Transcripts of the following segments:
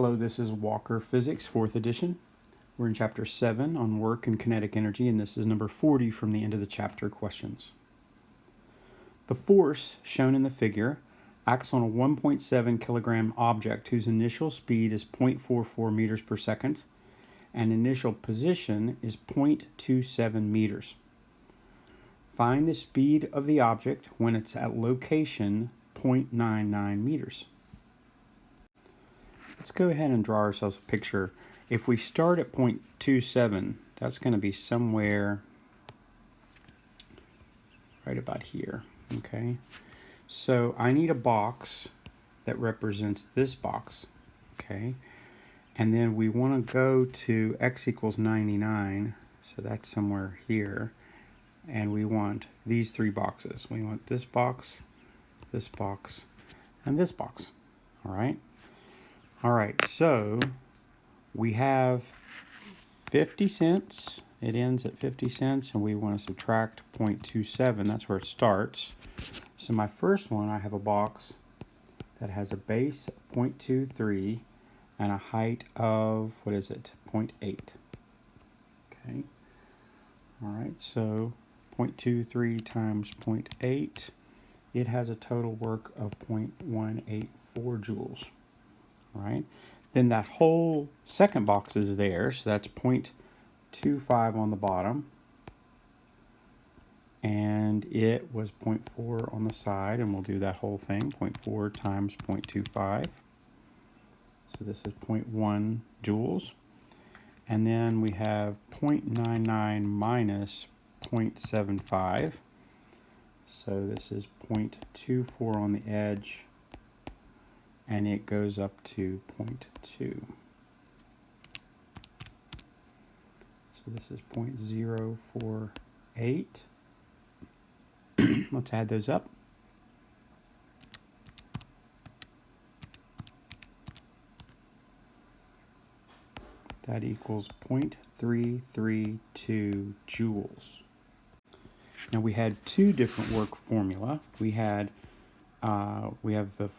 Hello, this is Walker Physics, 4th edition. We're in Chapter 7 on work and kinetic energy, and this is number 40 from the end of the chapter questions. The force shown in the figure acts on a 1.7 kilogram object whose initial speed is 0.44 meters per second and initial position is 0.27 meters. Find the speed of the object when it's at location 0.99 meters. Let's go ahead and draw ourselves a picture. If we start at 0.27, that's going to be somewhere right about here, okay? So I need a box that represents this box, okay? And then we want to go to x equals 99, so that's somewhere here. And we want these three boxes. We want this box, and this box, all right? All right, so we have 50 cents. It ends at 50 cents, and we want to subtract 0.27. That's where it starts. So my first one, I have a box that has a base of 0.23 and a height of, 0.8. Okay. All right, so 0.23 times 0.8, it has a total work of 0.184 joules. All right, then that whole second box is there, so that's 0.25 on the bottom, and it was 0.4 on the side, and we'll do that whole thing, 0.4 times 0.25, so this is 0.1 joules, and then we have 0.99 minus 0.75, so this is 0.24 on the edge, and it goes up to 0.2. So this is 0.048. Let's add those up. That equals 0.332 joules. Now we had two different work formula. We have the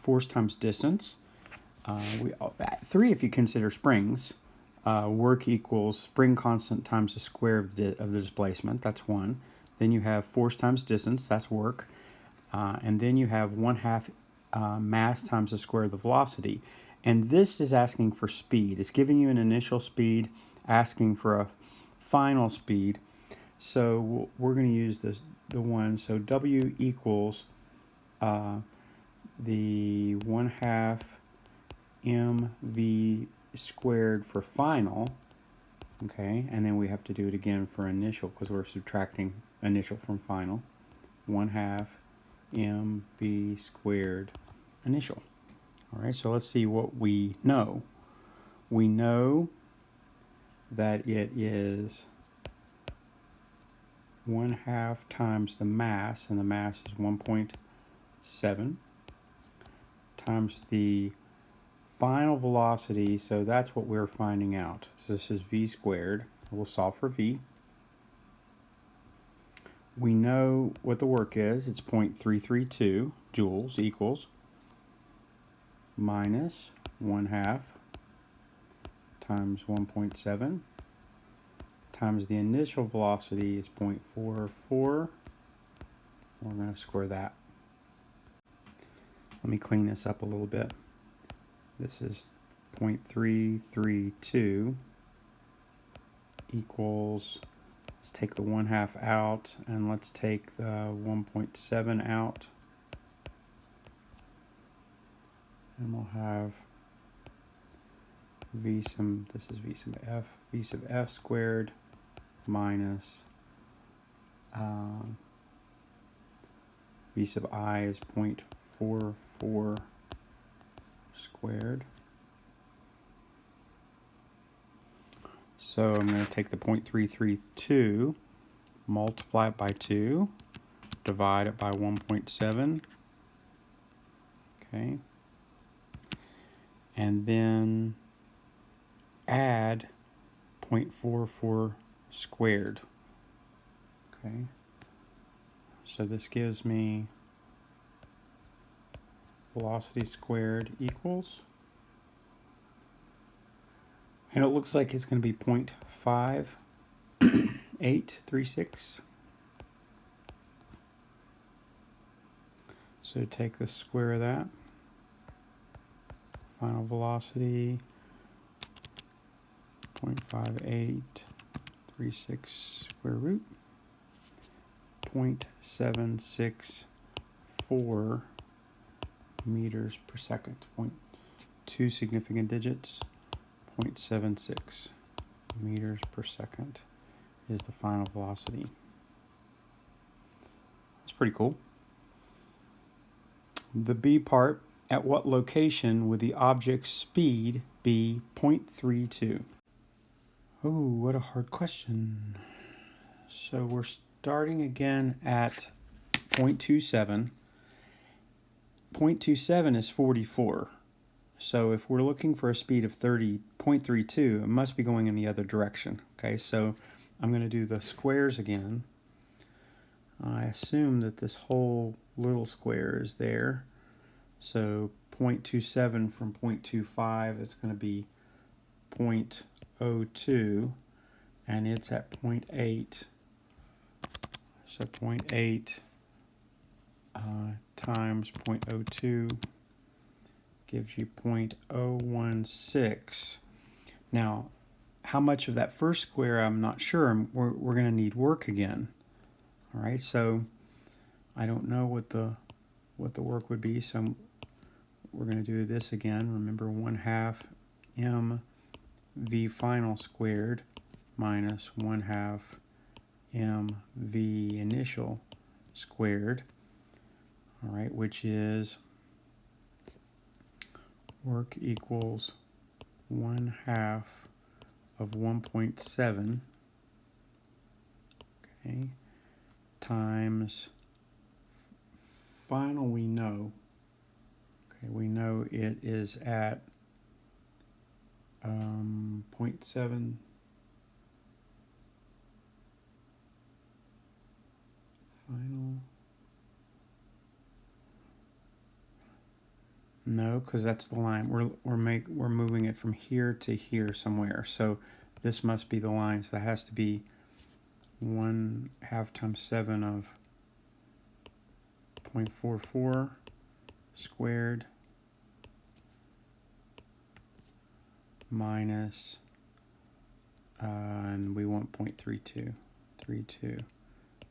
force times distance. Three if you consider springs. Work equals spring constant times the square of the displacement. That's one. Then you have force times distance. That's work. And then you have 1/2 mass times the square of the velocity. And this is asking for speed. It's giving you an initial speed, asking for a final speed. So we're going to use the one. So W equals the 1/2 mv squared for final, okay, and then we have to do it again for initial because we're subtracting initial from final. 1/2 mv squared initial. All right, so let's see what we know. We know that it is 1/2 times the mass, and the mass is 1.7, times the final velocity, so that's what we're finding out. So this is v squared. We'll solve for v. We know what the work is. It's 0.332 joules equals minus 1/2 times 1.7 times the initial velocity is 0.44. We're going to square that. Let me clean this up a little bit. This is 0.332 equals, let's take the 1/2 out, and let's take the 1.7 out. And we'll have v sub f squared minus v sub I is 0.44 squared. So I'm going to take the 0.332, multiply it by 2, divide it by 1.7, okay, and then add 0.44 squared, okay. So this gives me velocity squared equals And it looks like it's going to be 0.5836. So take the square of that. Final velocity 0.5836 square root 0.764 meters per second. 2 significant digits, 0.76 meters per second is the final velocity. That's pretty cool. The B part, at what location would the object's speed be 0.32? Oh, what a hard question. So we're starting again at 0.27. 0.27 is 44. So if we're looking for a speed of 0.32, it must be going in the other direction. Okay, so I'm going to do the squares again. I assume that this whole little square is there. So 0.27 from 0.25 is going to be 0.02, and it's at 0.8. So 0.8 times 0.02 gives you 0.016. Now, how much of that first square, I'm not sure. We're going to need work again. All right, so I don't know what the work would be, so we're going to do this again. Remember, 1/2 mv final squared minus 1/2 mv initial squared. All right, which is work equals 1/2 of 1.7, okay, times final we know. Okay, we know it is at 0.7. Final. No, because that's the line. We're moving it from here to here somewhere. So this must be the line. So that has to be 1/2 times 7 of 0.44 squared minus, and we want 0.32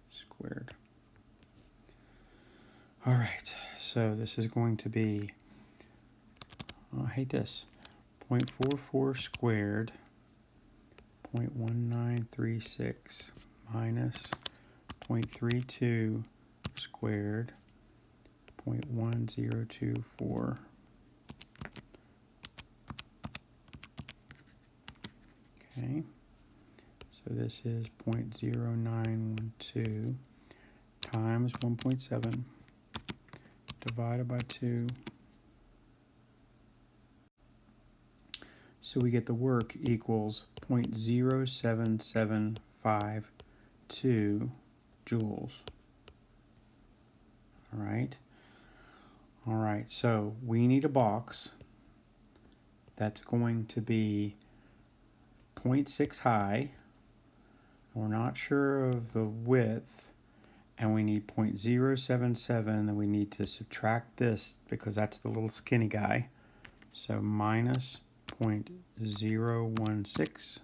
squared. All right, so this is going to be, oh, I hate this, 0.44 squared, 0.1936 minus 0.32 squared, 0.1024. Okay, so this is 0.0912 times 1.7 divided by 2. So we get the work equals 0.0775 joules. All right, so we need a box that's going to be 0.6 high. We're not sure of the width, and we need 0.077, and we need to subtract this because that's the little skinny guy. So minus 0.016.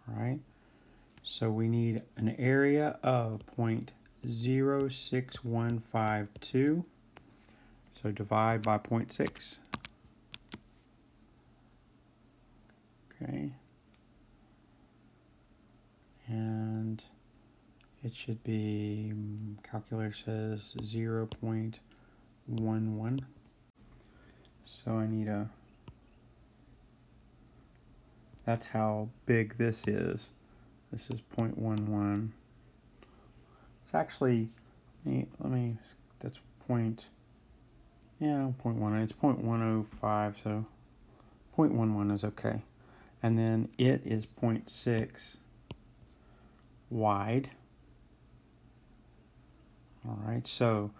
All right, so we need an area of 0.06152. So divide by 0.6. Okay. And it should be, calculator says 0.11. So I need that's how big this is. This is 0.11. It's actually, that's 0.1. It's 0.105, so 0.11 is okay. And then it is 0.6 wide. All right, so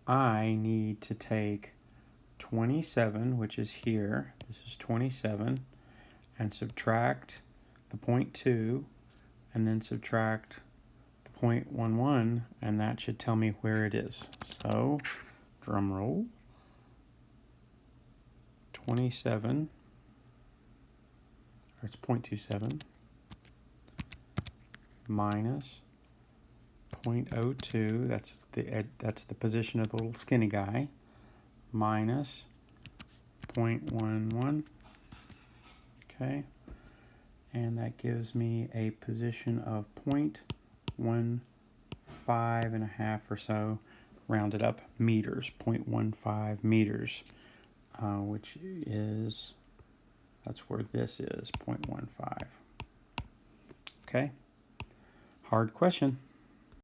I need to take 27, which is here. This is 27, and subtract the 0.2 and then subtract the 0.11, and that should tell me where it is. So, drum roll, 27, or it's 0.27, minus 0.02, that's the position of the little skinny guy, minus 0.11, okay, and that gives me a position of 0.15 and a half or so, rounded up, meters, 0.15 meters, which is, that's where this is, 0.15. Okay, hard question.